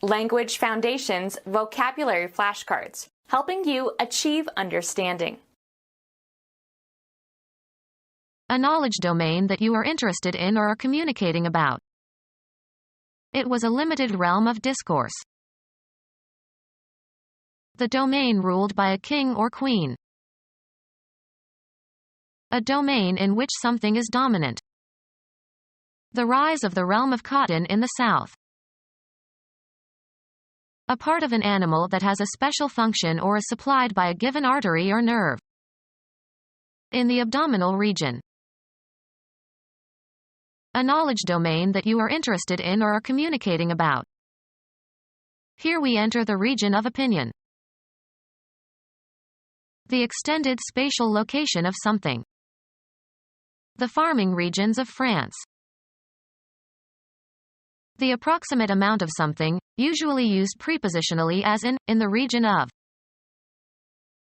Language Foundations Vocabulary Flashcards, helping you achieve understanding. A knowledge domain that you are interested in or are communicating about. It was a limited realm of discourse. The domain ruled by a king or queen. A domain in which something is dominant. The rise of the realm of cotton in the South. A part of an animal that has a special function or is supplied by a given artery or nerve. In the abdominal region. A knowledge domain that you are interested in or are communicating about. Here we enter the region of opinion. The extended spatial location of something. The farming regions of France. The approximate amount of something, usually used prepositionally as in the region of.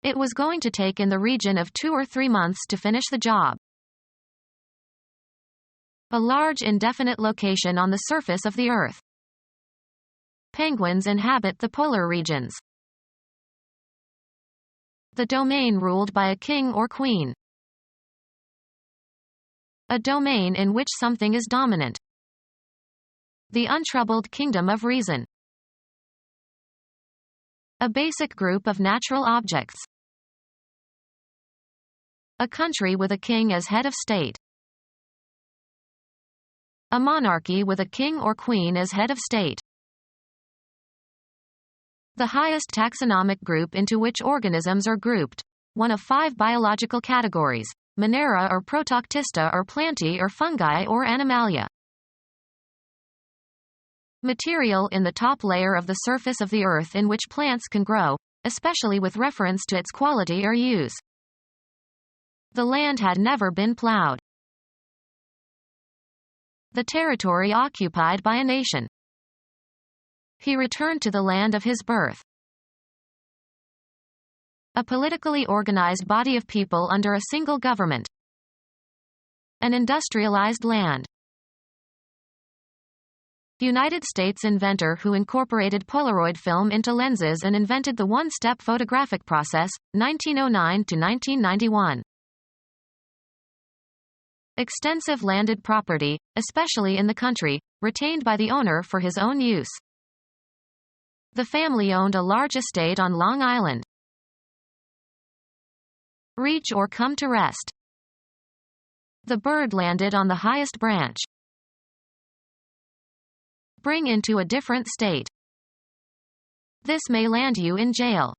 It was going to take in the region of 2 or 3 months to finish the job. A large indefinite location on the surface of the Earth. Penguins inhabit the polar regions. The domain ruled by a king or queen. A domain in which something is dominant. The untroubled kingdom of reason. A basic group of natural objects. A country with a king as head of state. A monarchy with a king or queen as head of state. The highest taxonomic group into which organisms are grouped. One of 5 biological categories: Monera or Protoctista or Plantae or Fungi or Animalia. Material in the top layer of the surface of the Earth in which plants can grow, especially with reference to its quality or use. The land had never been plowed. The territory occupied by a nation. He returned to the land of his birth. A politically organized body of people under a single government. An industrialized land. United States inventor who incorporated Polaroid film into lenses and invented the one-step photographic process, 1909 to 1991. Extensive landed property, especially in the country, retained by the owner for his own use. The family owned a large estate on Long Island. Reach or come to rest. The bird landed on the highest branch. Bring into a different state. This may land you in jail.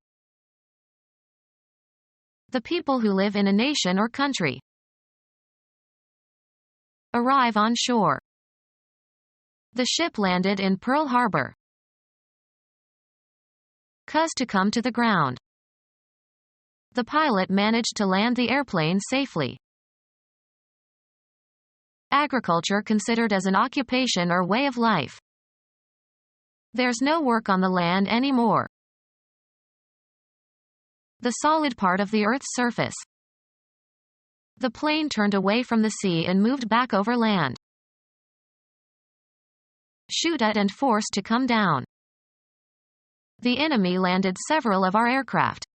The people who live in a nation or country. Arrive on shore. The ship landed in Pearl Harbor. Cause to come to the ground. The pilot managed to land the airplane safely. Agriculture considered as an occupation or way of life. There's no work on the land anymore. The solid part of the Earth's surface. The plane turned away from the sea and moved back over land. Shoot at and force to come down. The enemy landed several of our aircraft.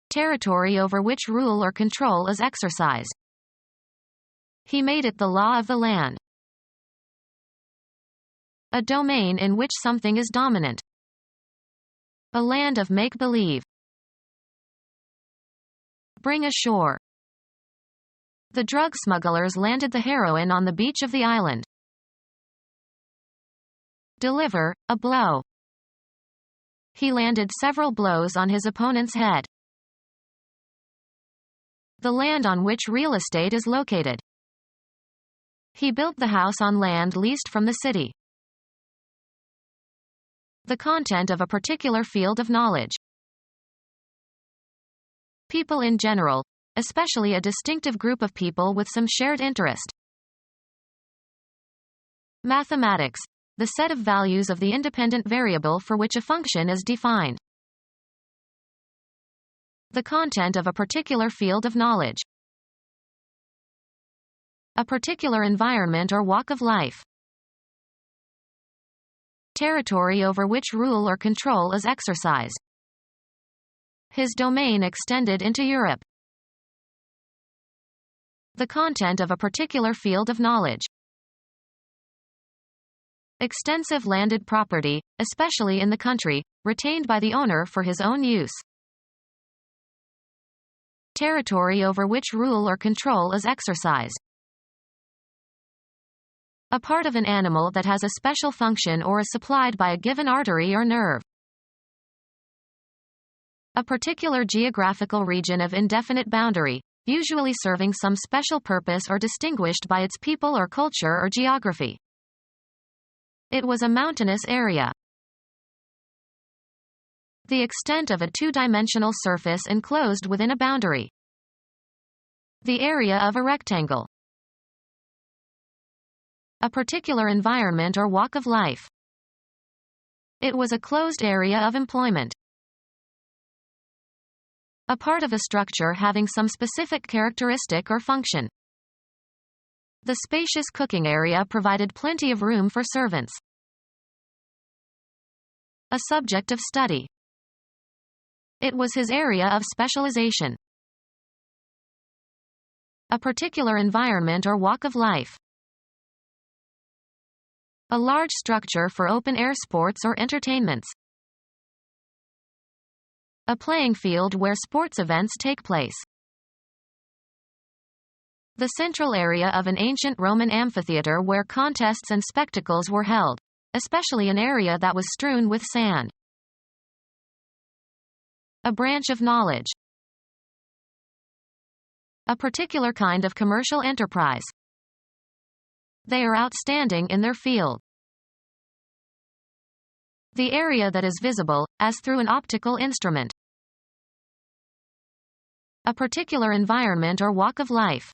Territory over which rule or control is exercised. He made it the law of the land. A domain in which something is dominant. A land of make-believe. Bring ashore. The drug smugglers landed the heroin on the beach of the island. Deliver a blow. He landed several blows on his opponent's head. The land on which real estate is located. He built the house on land leased from the city. The content of a particular field of knowledge. People in general, especially a distinctive group of people with some shared interest. Mathematics, the set of values of the independent variable for which a function is defined. The content of a particular field of knowledge. A particular environment or walk of life. territory over which rule or control is exercised. His domain extended into Europe. The content of a particular field of knowledge. Extensive landed property, especially in the country, retained by the owner for his own use. Territory over which rule or control is exercised. A part of an animal that has a special function or is supplied by a given artery or nerve. A particular geographical region of indefinite boundary, usually serving some special purpose or distinguished by its people or culture or geography. It was a mountainous area. The extent of a two-dimensional surface enclosed within a boundary. The area of a rectangle. A particular environment or walk of life. It was a closed area of employment. A part of a structure having some specific characteristic or function. The spacious cooking area provided plenty of room for servants. A subject of study. It was his area of specialization. A particular environment or walk of life. A large structure for open-air sports or entertainments. A playing field where sports events take place. The central area of an ancient Roman amphitheater where contests and spectacles were held, especially an area that was strewn with sand. A branch of knowledge. A particular kind of commercial enterprise. They are outstanding in their field. The area that is visible, as through an optical instrument. A particular environment or walk of life.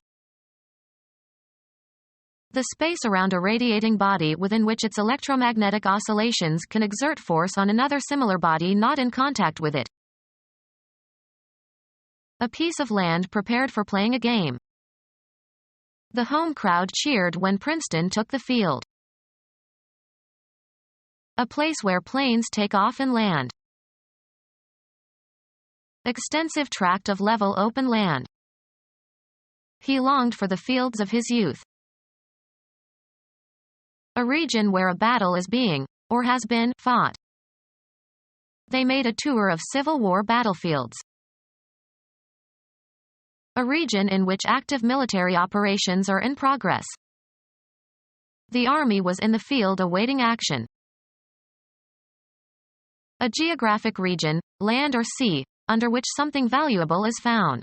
The space around a radiating body within which its electromagnetic oscillations can exert force on another similar body not in contact with it. A piece of land prepared for playing a game. The home crowd cheered when Princeton took the field. A place where planes take off and land. Extensive tract of level open land. He longed for the fields of his youth. A region where a battle is being, or has been, fought. They made a tour of Civil War battlefields. A region in which active military operations are in progress. The army was in the field awaiting action. A geographic region, land or sea, under which something valuable is found.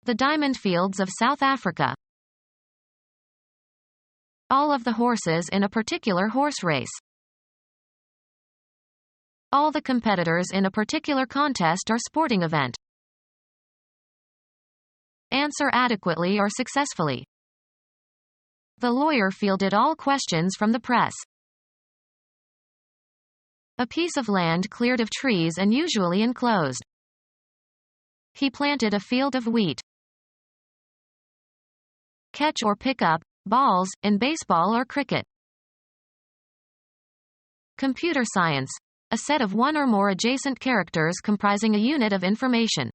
The diamond fields of South Africa. All of the horses in a particular horse race. All the competitors in a particular contest or sporting event. Answer adequately or successfully. The lawyer fielded all questions from the press. A piece of land cleared of trees and usually enclosed. He planted a field of wheat. Catch or pick up balls in baseball or cricket. Computer science, a set of one or more adjacent characters comprising a unit of information.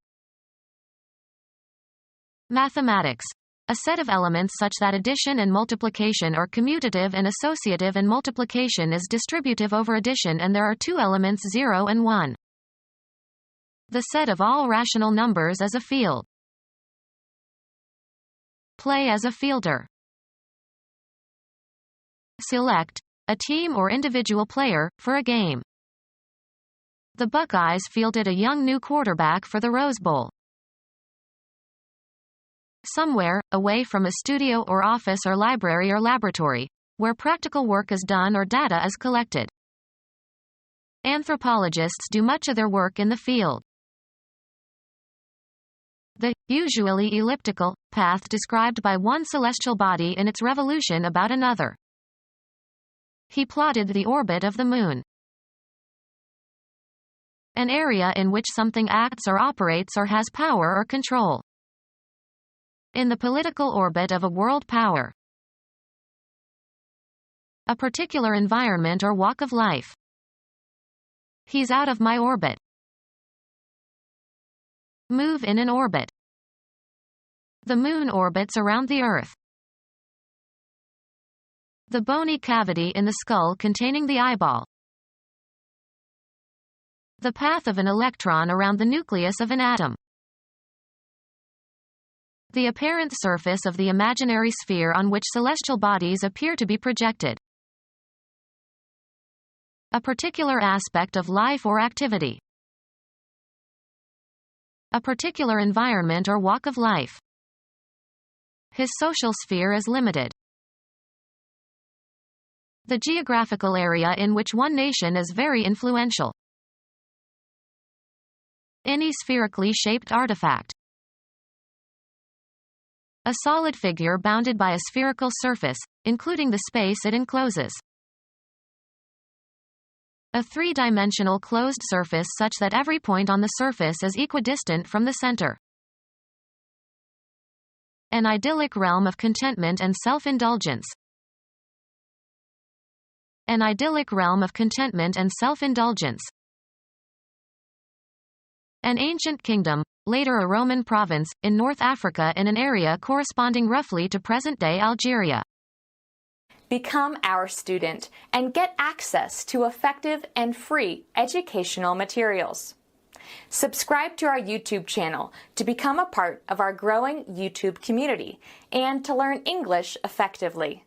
Mathematics, a set of elements such that addition and multiplication are commutative and associative and multiplication is distributive over addition and there are two elements 0 and 1. The set of all rational numbers as a field. Play as a fielder. Select a team or individual player for a game. The Buckeyes fielded a young new quarterback for the Rose Bowl. Somewhere, away from a studio or office or library or laboratory, where practical work is done or data is collected. Anthropologists do much of their work in the field. The, usually elliptical, path described by one celestial body in its revolution about another. He plotted the orbit of the moon. An area in which something acts or operates or has power or control. In the political orbit of a world power. A particular environment or walk of life. He's out of my orbit. Move in an orbit. The moon orbits around the Earth. The bony cavity in the skull containing the eyeball. The path of an electron around the nucleus of an atom. The apparent surface of the imaginary sphere on which celestial bodies appear to be projected. A particular aspect of life or activity. A particular environment or walk of life. His social sphere is limited. The geographical area in which one nation is very influential. Any spherically shaped artifact. A solid figure bounded by a spherical surface, including the space it encloses. A three-dimensional closed surface such that every point on the surface is equidistant from the center. An idyllic realm of contentment and self-indulgence. An idyllic realm of contentment and self-indulgence. An ancient kingdom, later a Roman province, in North Africa in an area corresponding roughly to present-day Algeria. Become our student and get access to effective and free educational materials. Subscribe to our YouTube channel to become a part of our growing YouTube community and to learn English effectively.